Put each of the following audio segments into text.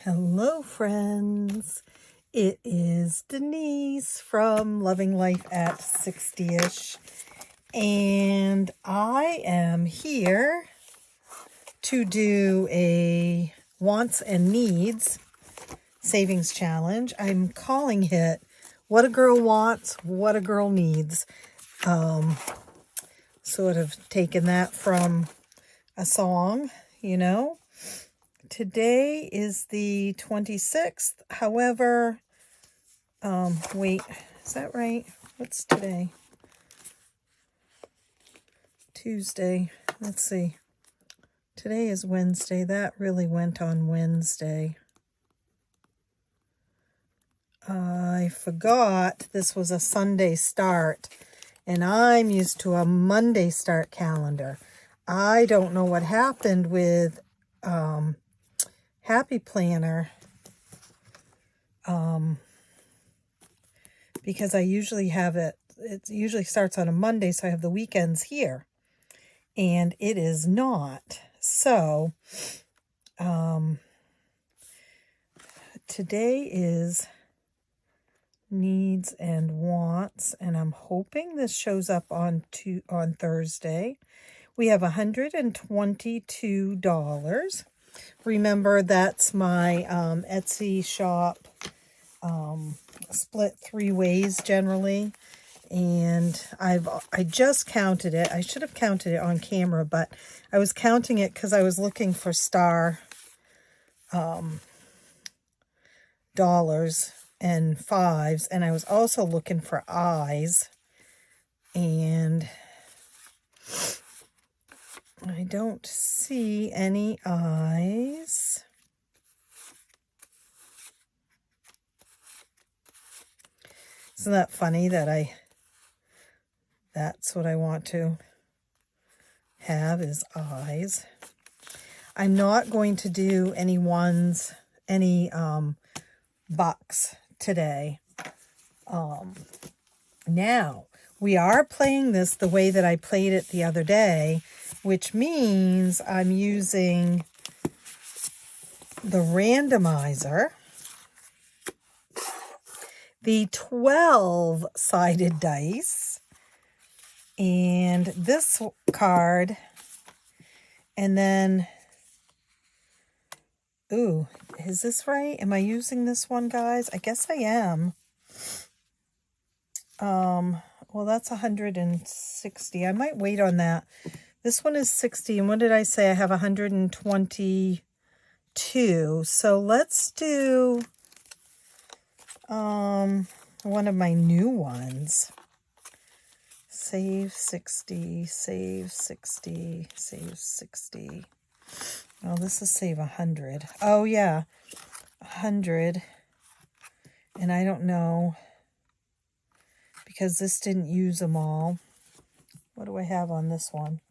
Hello, friends. It is Denise from Loving Life at 60ish, and I am here to do a wants and needs savings challenge. I'm calling it What a Girl Wants, What a Girl Needs. Sort of taken that from a song, you know. Today is the 26th. However, wait, is that right? What's today? Tuesday. Let's see. Today is Wednesday. That really went on Wednesday. I forgot this was a Sunday start, and I'm used to a Monday start calendar. I don't know what happened with Happy Planner, because I usually have it usually starts on a Monday, so I have the weekends here, and it is not. So today is needs and wants, and I'm hoping this shows up on Thursday. We have $122. Remember, that's my Etsy shop, split 3 ways generally, and I just counted it. I should have counted it on camera, but I was counting it because I was looking for star dollars and fives, and I was also looking for eyes, and I don't see any eyes. Isn't that funny that that's what I want to have, is eyes. I'm not going to do any bucks today. Now, we are playing this the way that I played it the other day, which means I'm using the randomizer, the 12-sided dice, and this card, and then, ooh, is this right? Am I using this one, guys? I guess I am. Well, that's 160. I might wait on that. This one is 60, and what did I say? I have 122. So let's do one of my new ones. Save 60, save 60, save 60. Oh, this is save 100. Oh, yeah, 100. And I don't know, because this didn't use them all. What do I have on this one?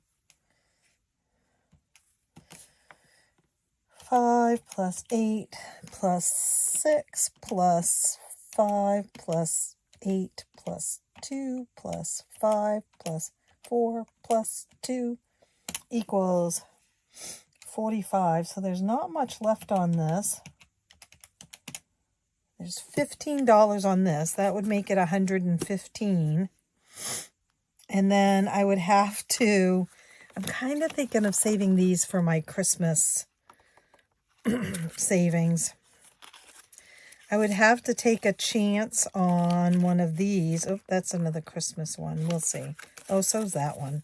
5 plus 8 plus 6 plus 5 plus 8 plus 2 plus 5 plus 4 plus 2 equals 45. So there's not much left on this. There's $15 on this. That would make it 115. And then I would have to, I'm kind of thinking of saving these for my Christmas savings. I would have to take a chance on one of these. Oh, that's another Christmas one. We'll see. Oh, so's that one.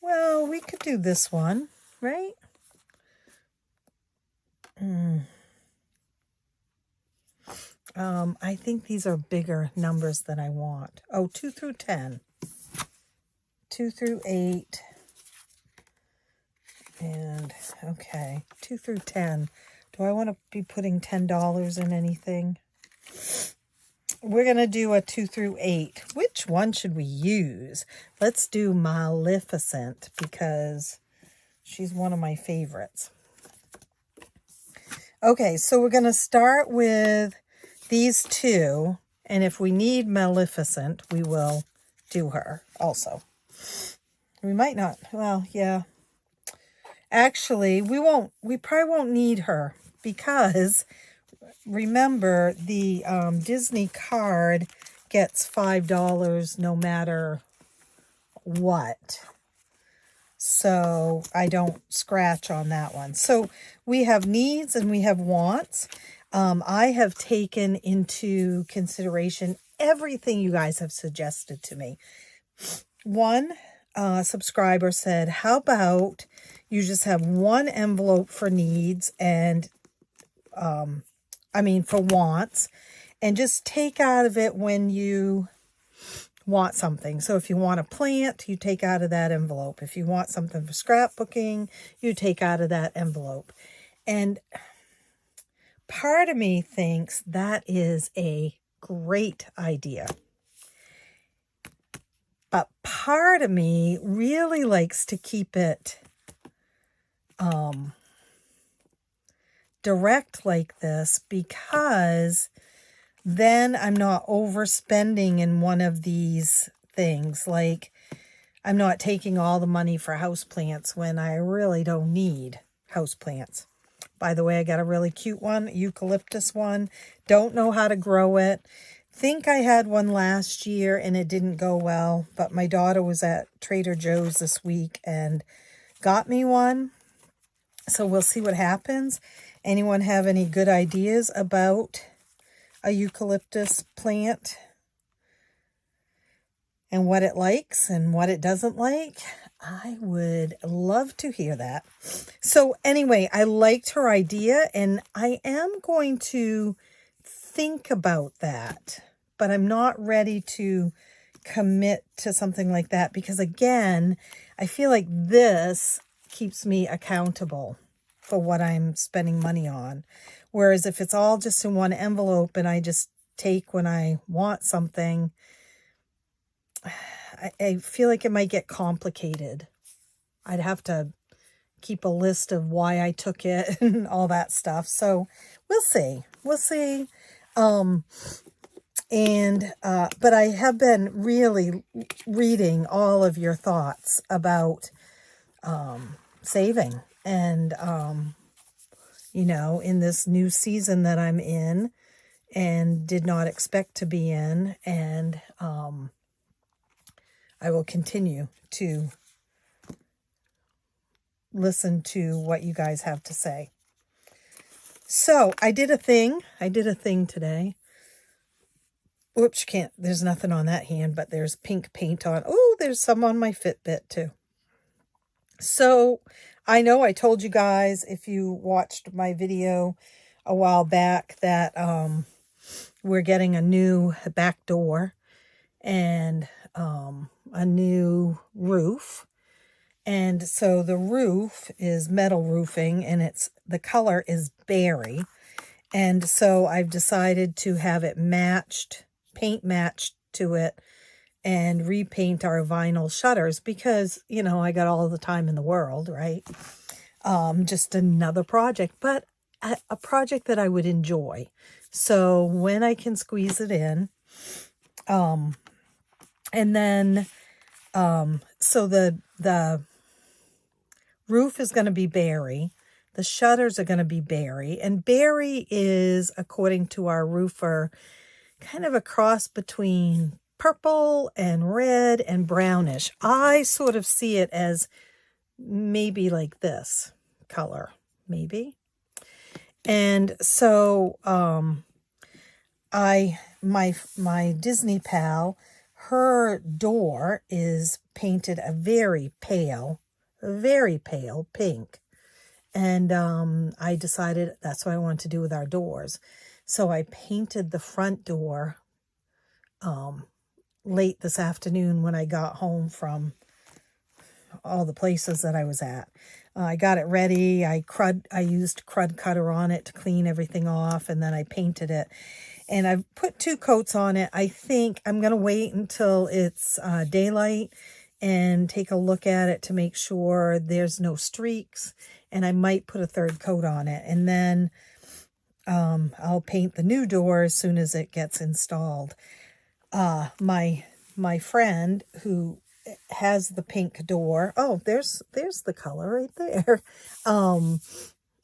Well, we could do this one, right? I think these are bigger numbers than I want. Oh, 2 through 10. 2 through 8. And, okay, 2 through 10. Do I want to be putting $10 in anything? We're going to do a 2 through 8. Which one should we use? Let's do Maleficent, because she's one of my favorites. Okay, so we're going to start with these two, and if we need Maleficent, we will do her also. We might not. Well, yeah. Actually, we probably won't need her because remember the Disney card gets $5 no matter what. So I don't scratch on that one. So we have needs and we have wants. I have taken into consideration everything you guys have suggested to me. One subscriber said, how about you just have one envelope for needs and, for wants, and just take out of it when you want something. So if you want a plant, you take out of that envelope. If you want something for scrapbooking, you take out of that envelope. And part of me thinks that is a great idea. But part of me really likes to keep it direct like this, because then I'm not overspending in one of these things. Like, I'm not taking all the money for houseplants when I really don't need houseplants. By the way, I got a really cute one, eucalyptus one. Don't know how to grow it. Think I had one last year and it didn't go well, but my daughter was at Trader Joe's this week and got me one. So we'll see what happens. Anyone have any good ideas about a eucalyptus plant and what it likes and what it doesn't like? I would love to hear that. So anyway, I liked her idea and I am going to think about that, but I'm not ready to commit to something like that because, again, I feel like this keeps me accountable for what I'm spending money on. Whereas if it's all just in one envelope and I just take when I want something, I feel like it might get complicated. I'd have to keep a list of why I took it and all that stuff. So we'll see. We'll see. But I have been really reading all of your thoughts about saving and, in this new season that I'm in and did not expect to be in. And I will continue to listen to what you guys have to say. So I did a thing. Today. Oops, there's nothing on that hand, but there's pink paint on. Oh, there's some on my Fitbit too. So I know I told you guys, if you watched my video a while back, that we're getting a new back door and a new roof. And so the roof is metal roofing and the color is berry. And so I've decided to have it paint matched to it, and repaint our vinyl shutters because, I got all the time in the world, right? Just another project, but a project that I would enjoy. So when I can squeeze it in, and then, so the roof is going to be berry. The shutters are going to be berry, and berry is, according to our roofer, kind of a cross between purple and red and brownish. I sort of see it as maybe like this color, maybe. And so my Disney pal, her door is painted a very pale pink. And I decided that's what I want to do with our doors. So I painted the front door late this afternoon when I got home from all the places that I was at. I got it ready. I used crud cutter on it to clean everything off, and then I painted it. And I've put 2 coats on it. I think I'm going to wait until it's daylight and take a look at it to make sure there's no streaks. And I might put a 3rd coat on it. And then I'll paint the new door as soon as it gets installed. My friend, who has the pink door. Oh, there's the color right there.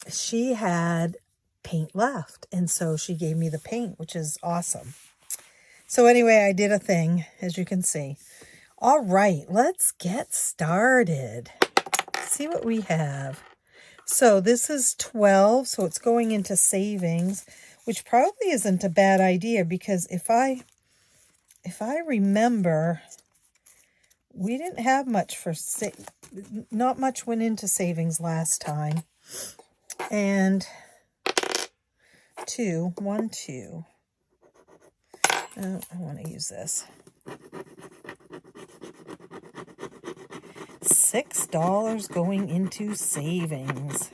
She had paint left, and so she gave me the paint, which is awesome. So anyway, I did a thing, as you can see. All right, let's get started. See what we have. So this is 12, so it's going into savings, which probably isn't a bad idea, because if I remember, we didn't have much for not much went into savings last time. And 2, 1, 2. Oh, I want to use this. $6 going into savings.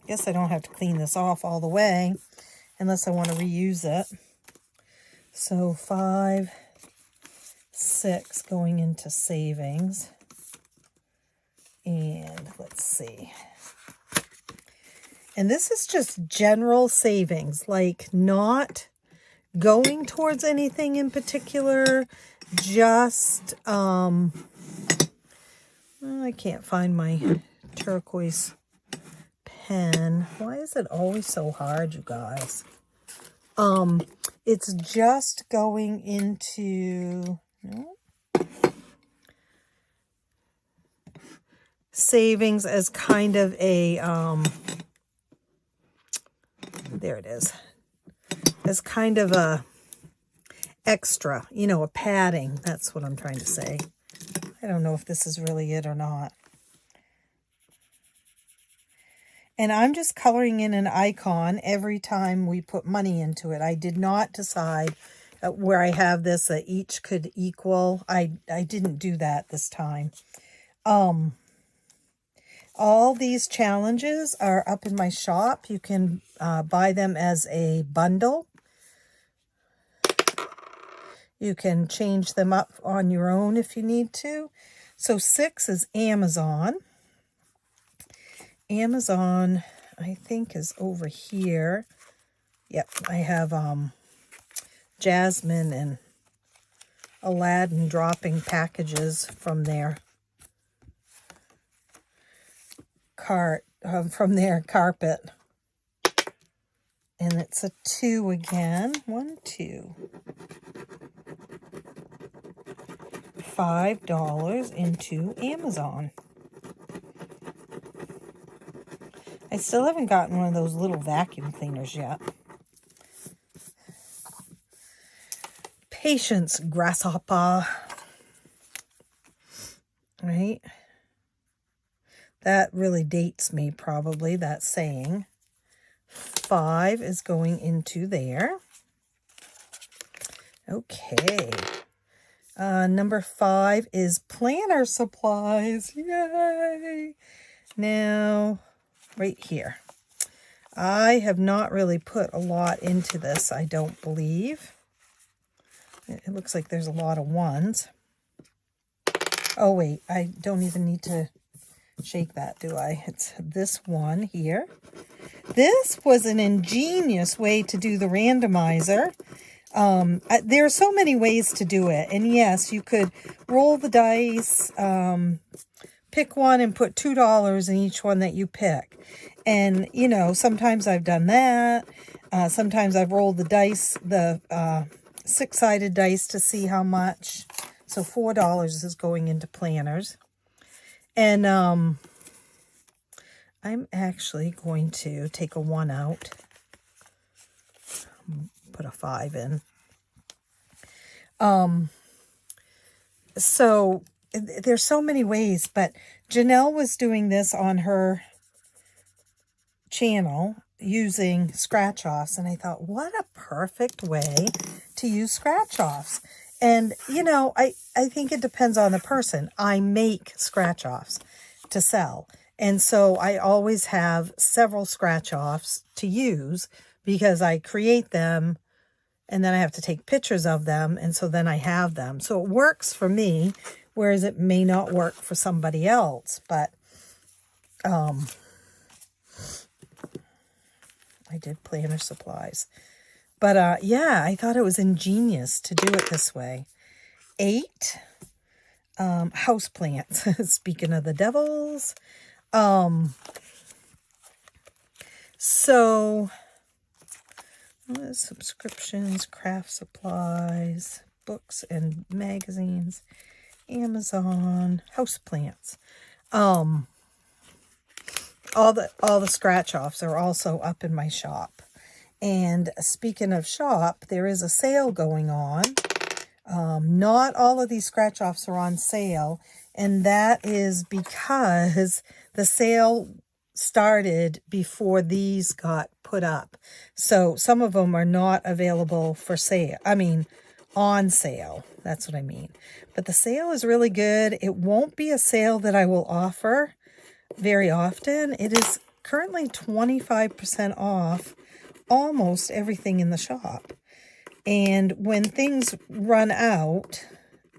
Guess I don't have to clean this off all the way unless I want to reuse it. So 5, 6 going into savings. And let's see. And this is just general savings, like not going towards anything in particular, just, I can't find my turquoise pen. Why is it always so hard, you guys? It's just going into savings as kind of a, there it is, as kind of a extra, you know, a padding. That's what I'm trying to say. I don't know if this is really it or not. And I'm just coloring in an icon every time we put money into it. I did not decide where I have this that each could equal. I didn't do that this time. All these challenges are up in my shop. You can buy them as a bundle. You can change them up on your own if you need to. So 6 is Amazon. Amazon, I think, is over here. Yep, I have Jasmine and Aladdin dropping packages from their cart, from their carpet. And it's a 2 again. 1, 2. $5 into Amazon. I still haven't gotten one of those little vacuum cleaners yet. Patience, grasshopper. Right? That really dates me, probably, that saying. 5 is going into there. Okay. Number 5 is planner supplies. Yay! Now, right here. I have not really put a lot into this, I don't believe. It looks like there's a lot of 1s. Oh, wait. I don't even need to shake that, do I? It's this one here. This was an ingenious way to do the randomizer. There are so many ways to do it. And yes, you could roll the dice, pick one and put $2 in each one that you pick. And, you know, sometimes I've done that. Sometimes I've rolled the dice, the 6-sided dice, to see how much. So $4 is going into planners. And I'm actually going to take a 1 out. Put a 5 in. So there's so many ways, but Janelle was doing this on her channel using scratch-offs, and I thought, what a perfect way to use scratch-offs. And, you know, I think it depends on the person. I make scratch-offs to sell, and so I always have several scratch-offs to use because I create them and then I have to take pictures of them, and so then I have them. So it works for me, whereas it may not work for somebody else. But I did planner supplies. But yeah, I thought it was ingenious to do it this way. 8 houseplants. Speaking of the devils. So subscriptions, craft supplies, books and magazines, Amazon, houseplants. All the scratch offs are also up in my shop. And speaking of shop, there is a sale going on. Not all of these scratch offs are on sale, and that is because the sale started before these got put up. So some of them are not available for sale. I mean, on sale. That's what I mean. But the sale is really good. It won't be a sale that I will offer very often. It is currently 25% off almost everything in the shop. And when things run out,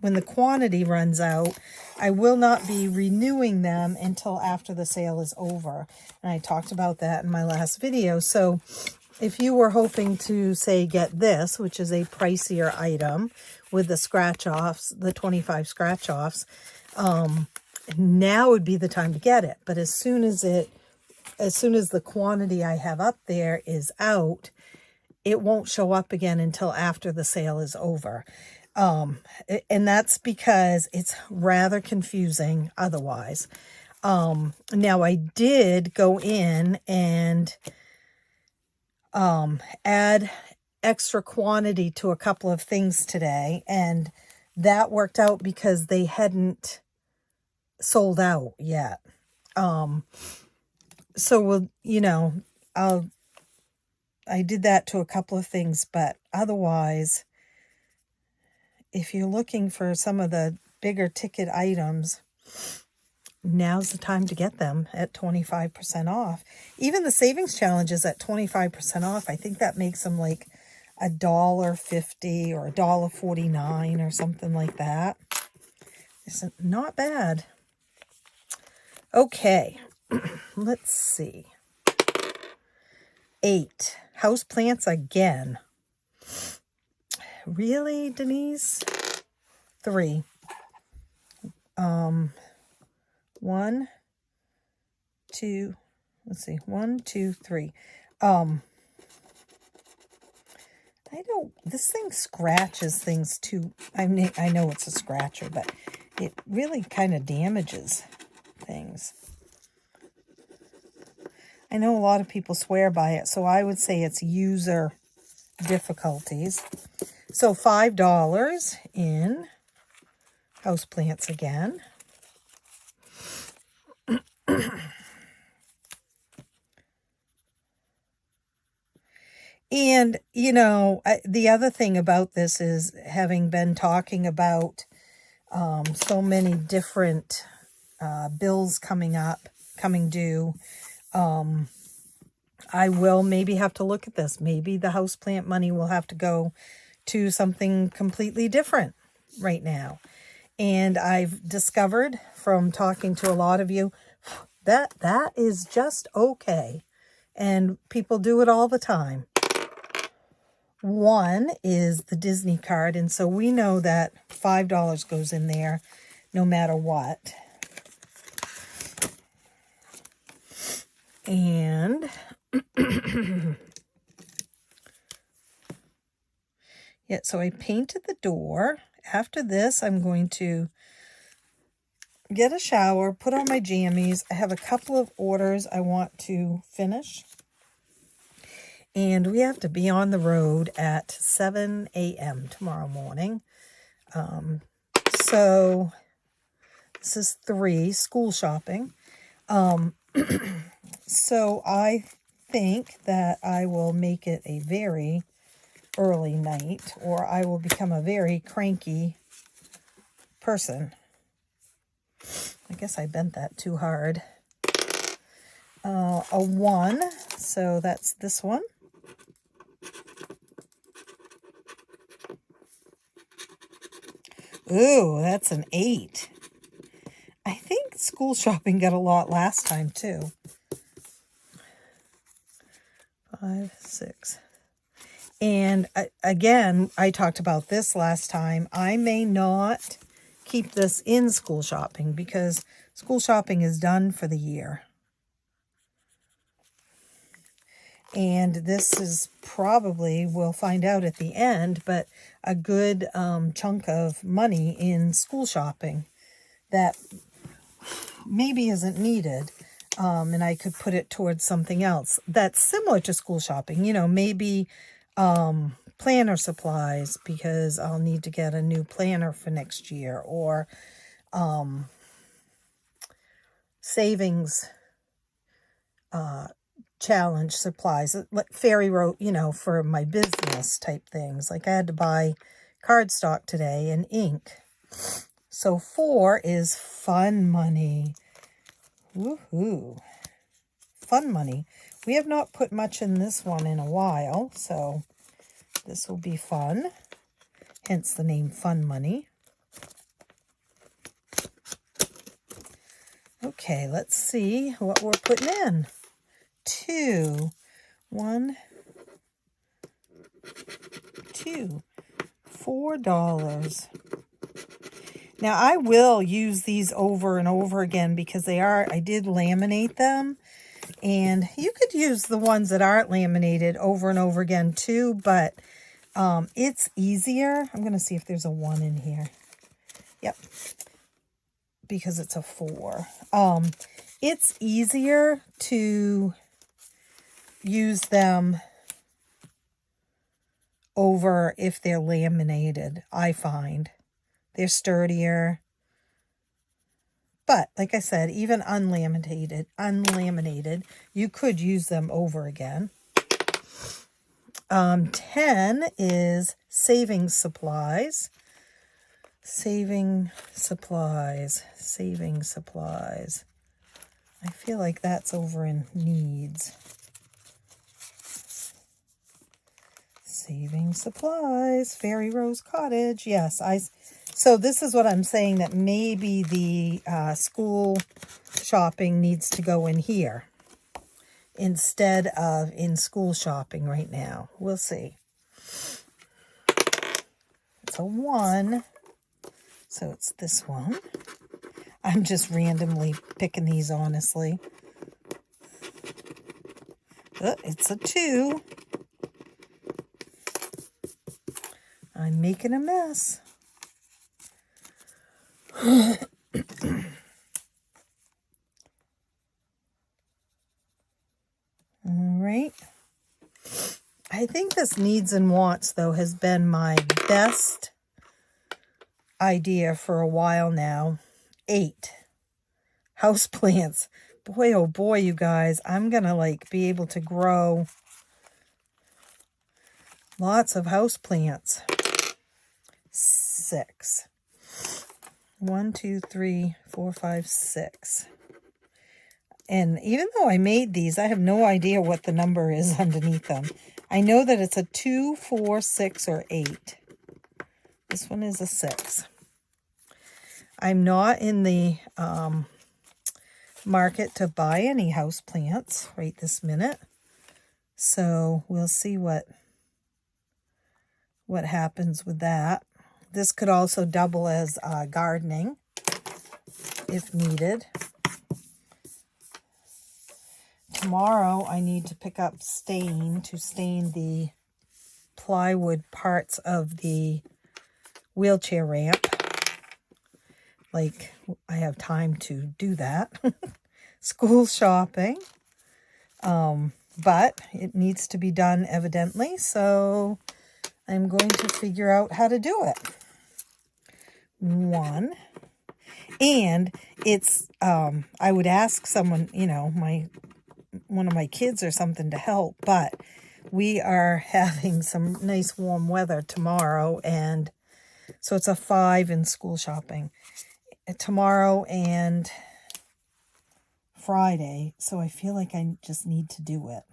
when the quantity runs out, I will not be renewing them until after the sale is over. And I talked about that in my last video. So if you were hoping to, say, get this, which is a pricier item with the scratch-offs, the 25 scratch-offs, now would be the time to get it. But as soon as the quantity I have up there is out, it won't show up again until after the sale is over. And that's because it's rather confusing otherwise. Now I did go in and add extra quantity to a couple of things today, and that worked out because they hadn't sold out yet. So we'll, I did that to a couple of things, but otherwise, if you're looking for some of the bigger ticket items, now's the time to get them at 25% off. Even the savings challenge is at 25% off. I think that makes them like $1.50 or $1.49 or something like that. It's not bad. Okay, let's see. 8 houseplants again. Really, Denise? 3. 1, 2. Let's see. 1, 2, 3. This thing scratches things too. I know it's a scratcher, but it really kind of damages things. I know a lot of people swear by it, so I would say it's user difficulties. So $5 in houseplants again. And, the other thing about this is, having been talking about so many different bills coming due, I will maybe have to look at this. Maybe the houseplant money will have to go to something completely different right now. And I've discovered from talking to a lot of you that that is just okay. And people do it all the time. One is the Disney card, and so we know that $5 goes in there no matter what. And yeah, so I painted the door. After this, I'm going to get a shower, put on my jammies. I have a couple of orders I want to finish. And we have to be on the road at 7 a.m. tomorrow morning. So this is 3, school shopping. So I think that I will make it a very early night, or I will become a very cranky person. I guess I bent that too hard. A 1, so that's this one. Ooh, that's an 8. I think school shopping got a lot last time too. 5, 6. And again, I talked about this last time. I may not keep this in school shopping because school shopping is done for the year. And this is probably, we'll find out at the end, but a good chunk of money in school shopping that maybe isn't needed. And I could put it towards something else that's similar to school shopping. You know, maybe planner supplies, because I'll need to get a new planner for next year, or savings challenge supplies, like Fairy wrote, you know, for my business type things. Like I had to buy cardstock today and ink. So 4 is fun money. Woohoo. Fun money. We have not put much in this one in a while, so this will be fun. Hence the name Fun Money. Okay, let's see what we're putting in. 2, 1, 2, $4. Now I will use these over and over again because I did laminate them, and you could use the ones that aren't laminated over and over again too, but it's easier. I'm going to see if there's a 1 in here. Yep. Because it's a 4. It's easier to use them over if they're laminated, I find. They're sturdier. But, like I said, even unlaminated, you could use them over again. 10 is savings supplies. Saving supplies. I feel like that's over in needs. Saving supplies, Fairy Rose Cottage. Yes, so this is what I'm saying, that maybe the school shopping needs to go in here instead of in school shopping right now. We'll see. It's a 1, so it's this one. I'm just randomly picking these, honestly. It's a 2. I'm making a mess. All right. I think this needs and wants, though, has been my best idea for a while now. 8. Houseplants. Boy, oh boy, you guys. I'm going to, be able to grow lots of houseplants. 6. 1, 2, 3, 4, 5, 6. And even though I made these, I have no idea what the number is underneath them. I know that it's a 2, 4, 6, or 8. This one is a 6. I'm not in the market to buy any houseplants right this minute. So we'll see what happens with that. This could also double as gardening if needed. Tomorrow I need to pick up stain to stain the plywood parts of the wheelchair ramp. I have time to do that. School shopping. But it needs to be done evidently, so I'm going to figure out how to do it. 1. And it's, I would ask someone, one of my kids or something to help, but we are having some nice warm weather tomorrow, and so it's a 5 in school shopping. Tomorrow and Friday, so I feel like I just need to do it.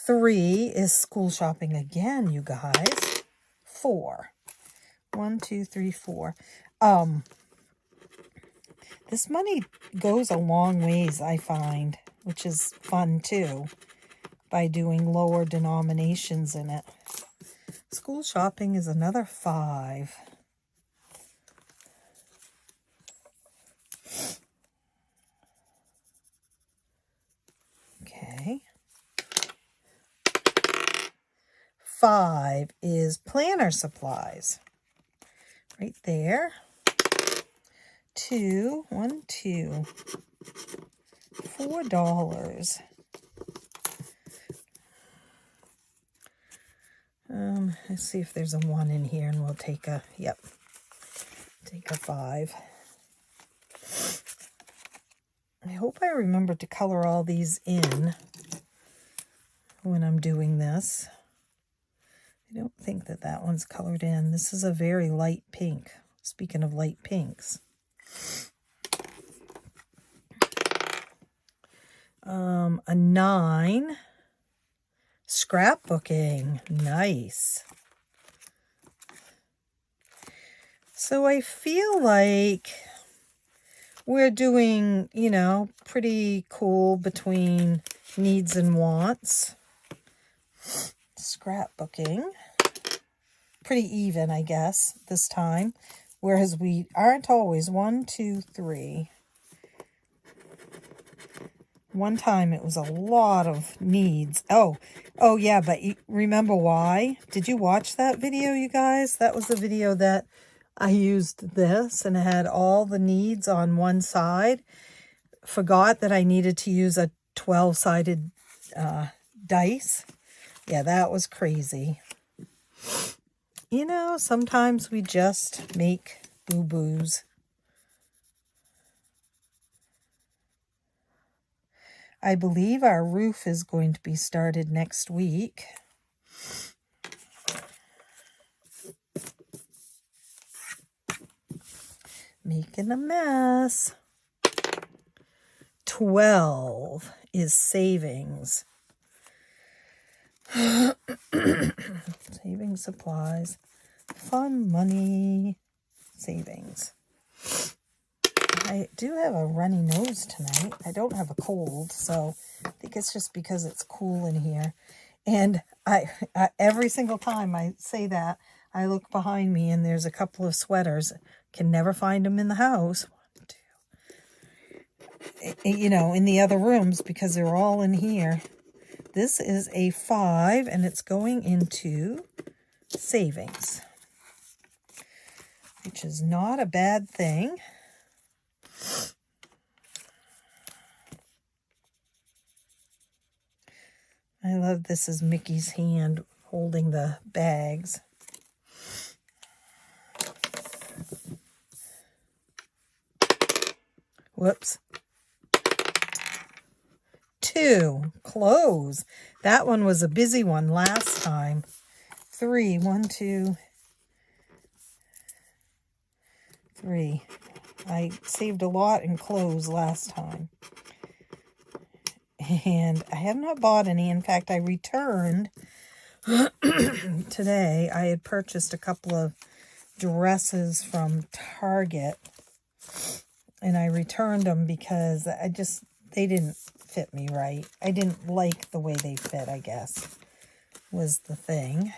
Three is school shopping again, you guys. 4. 1, 2, 3, 4. This money goes a long ways, I find, which is fun too, by doing lower denominations in it. School shopping is another 5. Okay. 5 is planner supplies. Right there. 2, 1, 2. $4. Let's see if there's a 1 in here, and we'll take a, yep, take a 5. I hope I remember to color all these in when I'm doing this. I don't think that that one's colored in. This is a very light pink. Speaking of light pinks. A 9. Scrapbooking. Nice. So I feel like we're doing, you know, pretty cool between needs and wants. Scrapbooking. Pretty even, I guess, this time. Whereas we aren't always. 1, 2, 3. One time it was a lot of needs. Oh yeah, but remember why? Did you watch that video, you guys? That was the video that I used this and it had all the needs on one side. Forgot that I needed to use a 12-sided dice. Yeah, that was crazy. You know, sometimes we just make boo-boos. I believe our roof is going to be started next week. Making a mess. 12 is savings. Saving supplies. Fun money. Savings. I do have a runny nose tonight. I don't have a cold, so I think it's just because it's cool in here. And I every single time I say that, I look behind me and there's a couple of sweaters. Can never find them in the house. 1, 2. You know, in the other rooms because they're all in here. This is a 5 and it's going into savings, which is not a bad thing. I love this is Mickey's hand holding the bags. Whoops. 2, close. That one was a busy one last time. 3, 1, 2, 3. I saved a lot in clothes last time. And I have not bought any. In fact, I returned today. I had purchased a couple of dresses from Target. And I returned them because they didn't fit me right. I didn't like the way they fit, I guess, was the thing.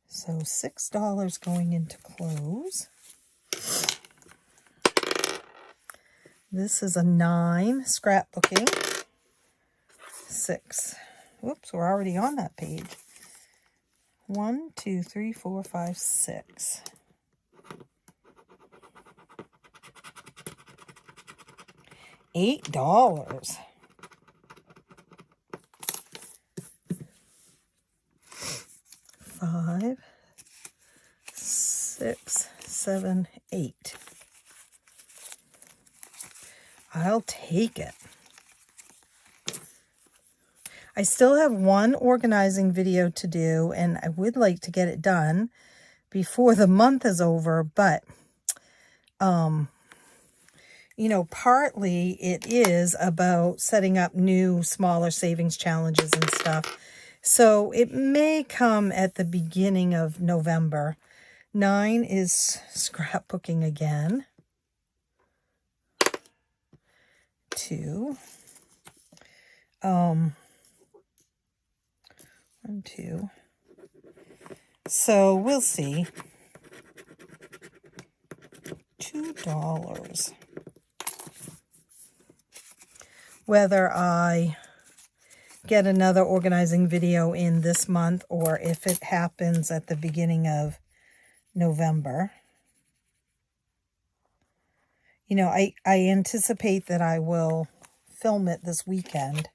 So $6 going into clothes. This is a 9, scrapbooking. 6. Whoops, we're already on that page. 1, 2, 3, 4, 5, 6. $8. 5, 6, 7, 8. I'll take it. I still have one organizing video to do, and I would like to get it done before the month is over, but, you know, partly it is about setting up new, smaller savings challenges and stuff, So it may come at the beginning of November. 9 is scrapbooking again. 2. 1, 2. So we'll see. $2. Whether I get another organizing video in this month or if it happens at the beginning of November. You know, I anticipate that I will film it this weekend.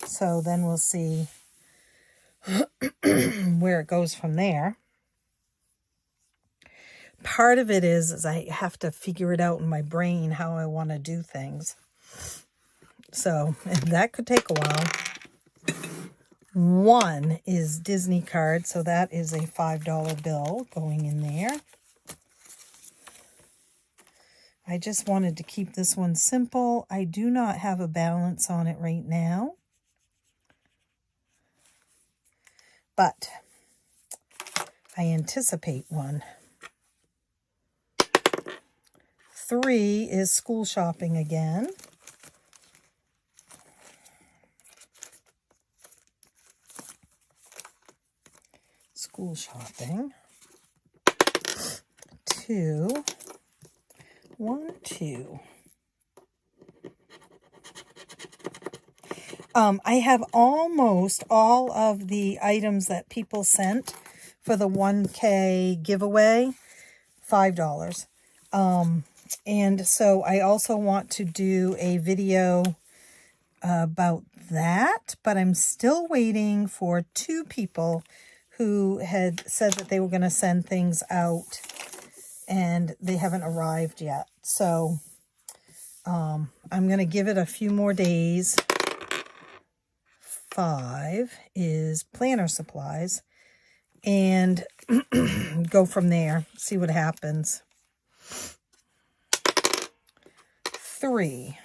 So then we'll see where it goes from there. Part of it is I have to figure it out in my brain how I want to do things. So that could take a while. 1 is Disney card, so that is a $5 bill going in there. I just wanted to keep this one simple. I do not have a balance on it right now. But I anticipate one. 3 is school shopping again. School shopping. 2. 1, 2. I have almost all of the items that people sent for the 1K giveaway, $5. And so I also want to do a video about that, but I'm still waiting for 2 people who had said that they were going to send things out and they haven't arrived yet. So I'm going to give it a few more days. 5 is planner supplies and go from there, see what happens. 3.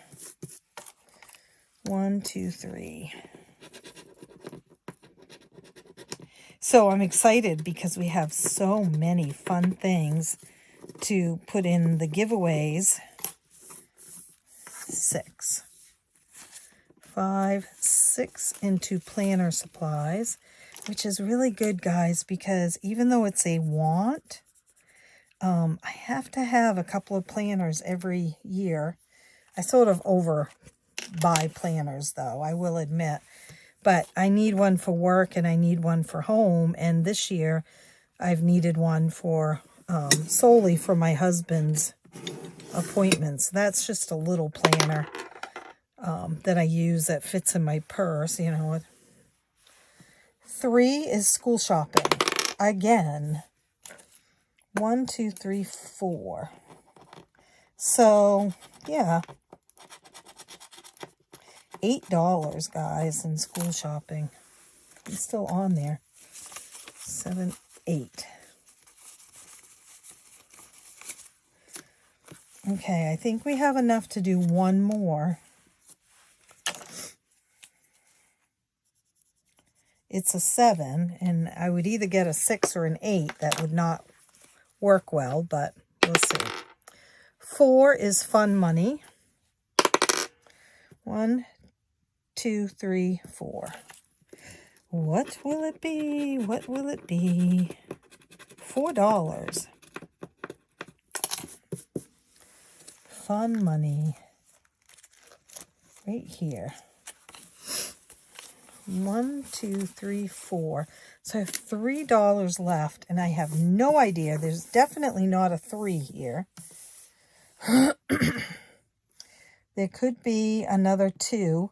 1, 2, 3. So I'm excited because we have so many fun things to put in the giveaways. 6. 5, 6 into planner supplies, which is really good, guys, because even though it's a want, I have to have a couple of planners every year. I sort of overbuy planners, though, I will admit. But I need one for work and I need one for home. And this year, I've needed one for solely for my husband's appointments. That's just a little planner that I use that fits in my purse, you know. 3 is school shopping. Again. 1, 2, 3, 4. So, yeah. $8, guys, in school shopping. It's still on there. 7, 8. Okay, I think we have enough to do one more. It's a 7, and I would either get a 6 or an 8. That would not work well, but we'll see. 4 is fun money. 1, 2, 3, 4. What will it be? What will it be? $4. Fun money. Right here. 1, 2, 3, 4. So I have $3 left, and I have no idea. There's definitely not a 3 here. There could be another 2.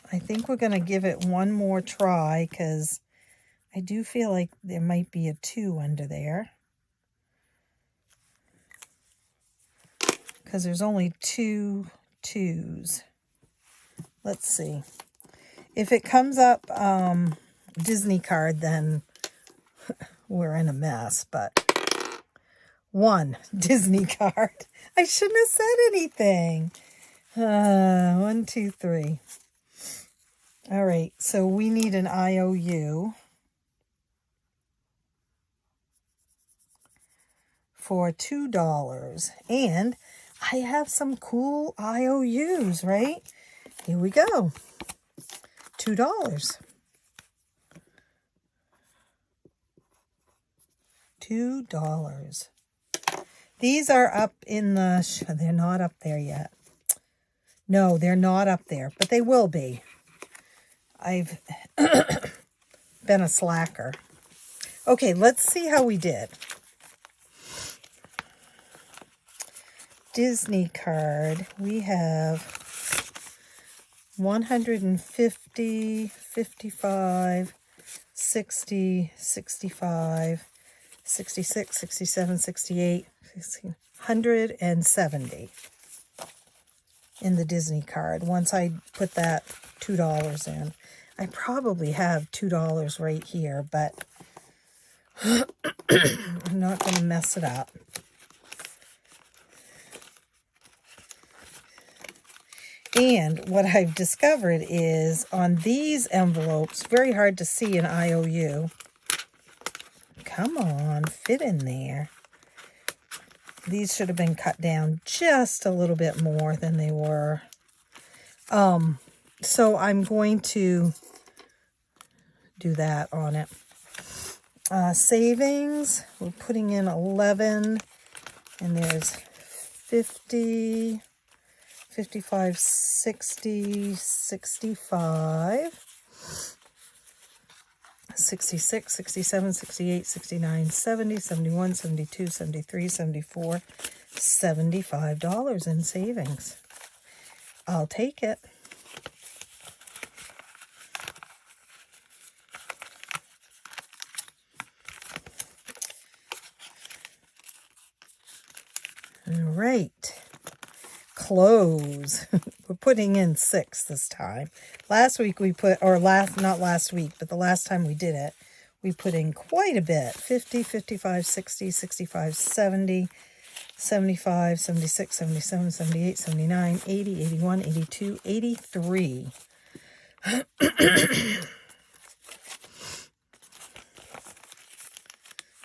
I think we're going to give it one more try because I do feel like there might be a 2 under there. Because there's only 2 2s. Let's see. If it comes up Disney card, then we're in a mess. But 1 Disney card. I shouldn't have said anything. 1, 2, 3. All right, so we need an IOU for $2. And I have some cool IOUs, right? Here we go. $2. $2. These are up in the... They're not up there yet. No, they're not up there, but they will be. I've been a slacker. Okay, let's see how we did. Disney card. We have 150, 55, 60, 65, 66, 67, 68, 170 in the Disney card. Once I put that $2 in. I probably have $2 right here, but I'm not going to mess it up. And what I've discovered is on these envelopes, very hard to see an IOU. Come on, fit in there. These should have been cut down just a little bit more than they were. So I'm going to do that on it. Savings, we're putting in 11, and there's 50, 55, 60, 65, 66, 67, 68, 69, 70, 71, 72, 73, 74, $75 in savings. I'll take it. All right. Clothes. We're putting in 6 this time. Last week we put, or not last week, but the last time we did it, we put in quite a bit. 50, 55, 60, 65, 70, 75, 76, 77, 78, 79, 80, 81, 82, 83.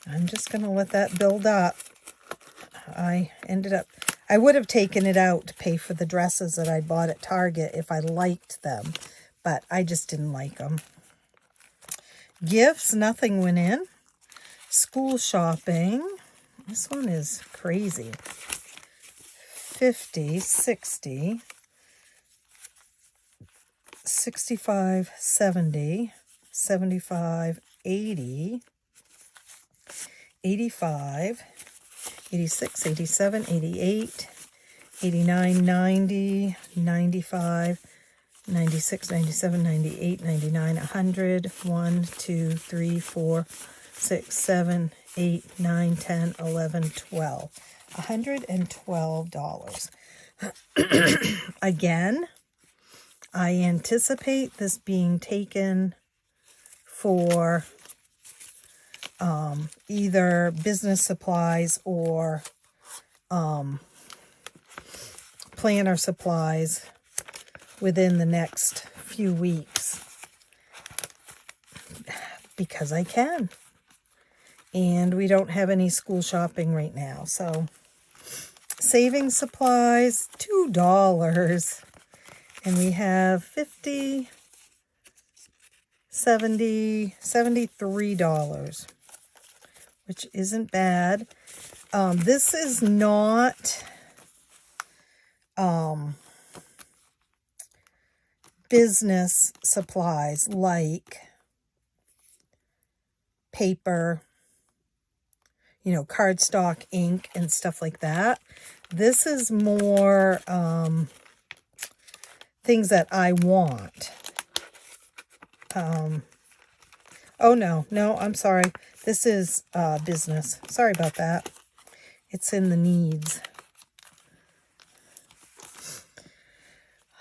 I'm just going to let that build up. I would have taken it out to pay for the dresses that I bought at Target if I liked them, but I just didn't like them. Gifts, nothing went in. School shopping, this one is crazy. 50, 60, 65, 70, 75, 80, 85, 86, 87, 88, 89, 90, 95, 96, 97, 98, 99, 100, 1, 2, 3, 4, 6, 7, 8, 9, 10, 11, 12. $112. Again, I anticipate this being taken for either business supplies or planner supplies within the next few weeks, because I can. And we don't have any school shopping right now. So saving supplies, $2. And we have 50, 70, $73, which isn't bad. This is not business supplies like paper, cardstock, ink, and stuff like that. This is more things that I want. Oh, no, I'm sorry. This is business. Sorry about that. It's in the needs.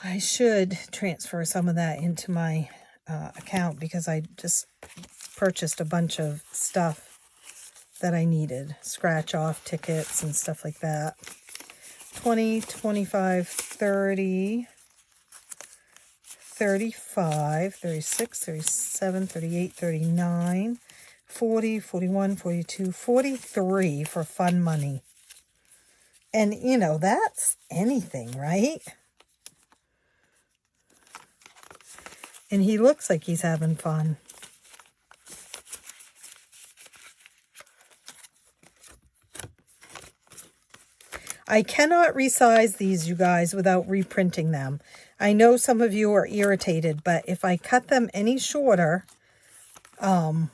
I should transfer some of that into my account because I just purchased a bunch of stuff that I needed. Scratch off tickets and stuff like that. 20, 25, 30, 35, 36, 37, 38, 39, 40, 41, 42, 43 for fun money. And, you know, that's anything, right? And he looks like he's having fun. I cannot resize these, you guys, without reprinting them. I know some of you are irritated, but if I cut them any shorter, the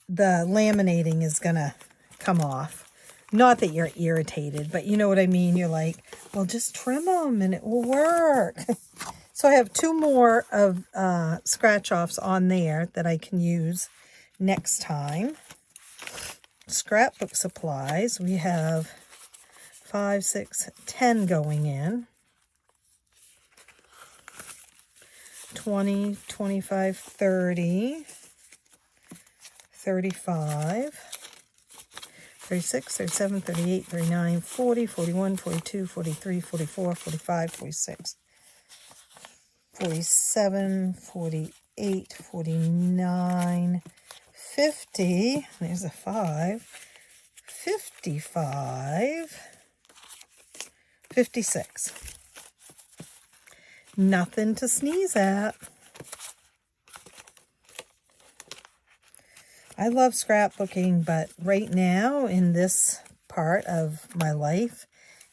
laminating is going to come off. Not that you're irritated, but you know what I mean? You're like, well, just trim them and it will work. So I have 2 more of scratch-offs on there that I can use next time. Scrapbook supplies. We have 5, 6, 10 going in. 20, 25, 30, 35, 36, 37, 38, 39, 40, 41, 42, 43, 44, 45, 46, 47, 48, 49, 50, there's a 5, 55, 56. Nothing to sneeze at. I love scrapbooking, but right now in this part of my life,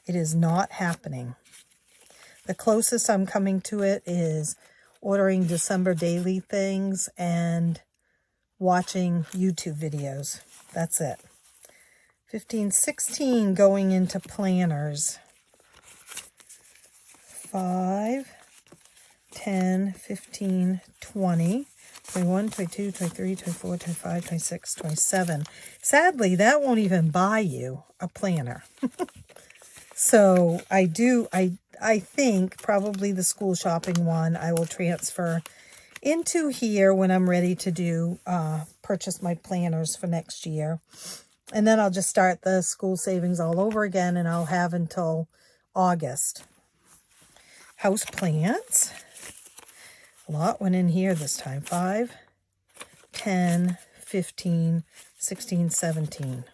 it is not happening. The closest I'm coming to it is ordering December daily things and watching YouTube videos. That's it. 15, 16 going into planners. 5, 10, 15, 20, 21, 22, 23, 24, 25, 26, 27. Sadly, that won't even buy you a planner. So I think probably the school shopping one I will transfer into here when I'm ready to do purchase my planners for next year. And then I'll just start the school savings all over again, and I'll have until August. House plants. A lot went in here this time. 5, 10, 15, 16, 17.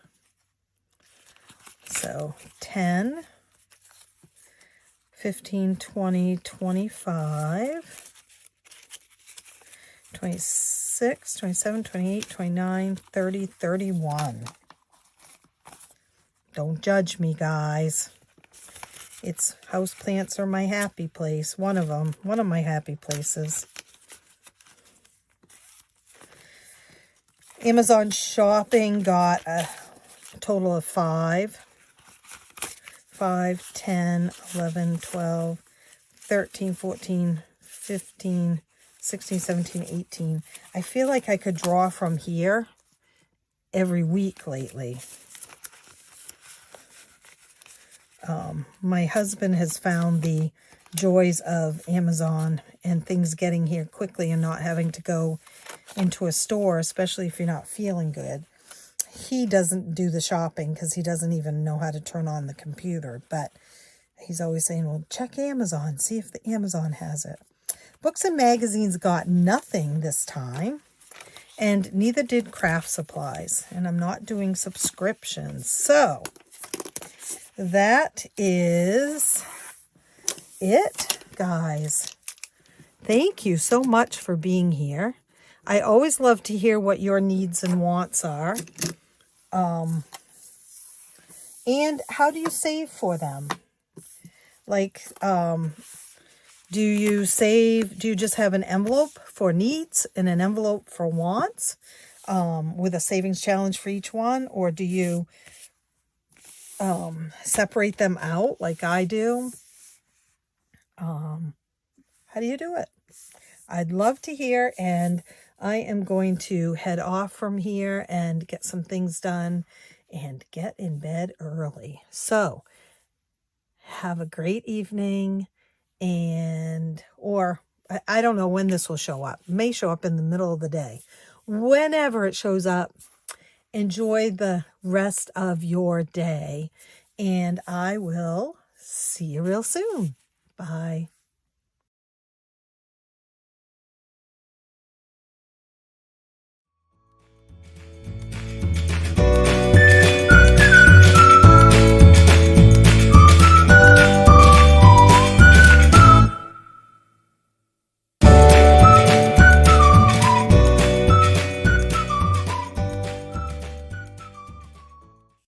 So 10, 15, 20, 25, 26, 27, 28, 29, 30, 31. Don't judge me, guys. It's houseplants are my happy place. One of them. One of my happy places. Amazon shopping got a total of 5. 5, 10, 11, 12, 13, 14, 15, 16, 17, 18. I feel like I could draw from here every week lately. My husband has found the joys of Amazon and things getting here quickly and not having to go into a store, especially if you're not feeling good. He doesn't do the shopping because he doesn't even know how to turn on the computer, but he's always saying, well, check Amazon, see if the Amazon has it. Books and magazines got nothing this time, and neither did craft supplies, and I'm not doing subscriptions. So that is it, guys. Thank you so much for being here. I always love to hear what your needs and wants are. And how do you save for them? Like, do you just have an envelope for needs and an envelope for wants, with a savings challenge for each one? Or do you separate them out like I do? How do you do it? I'd love to hear, and I am going to head off from here and get some things done and get in bed early. So have a great evening, or I don't know when this will show up. It may show up in the middle of the day. Whenever it shows up, enjoy the rest of your day and I will see you real soon. Bye.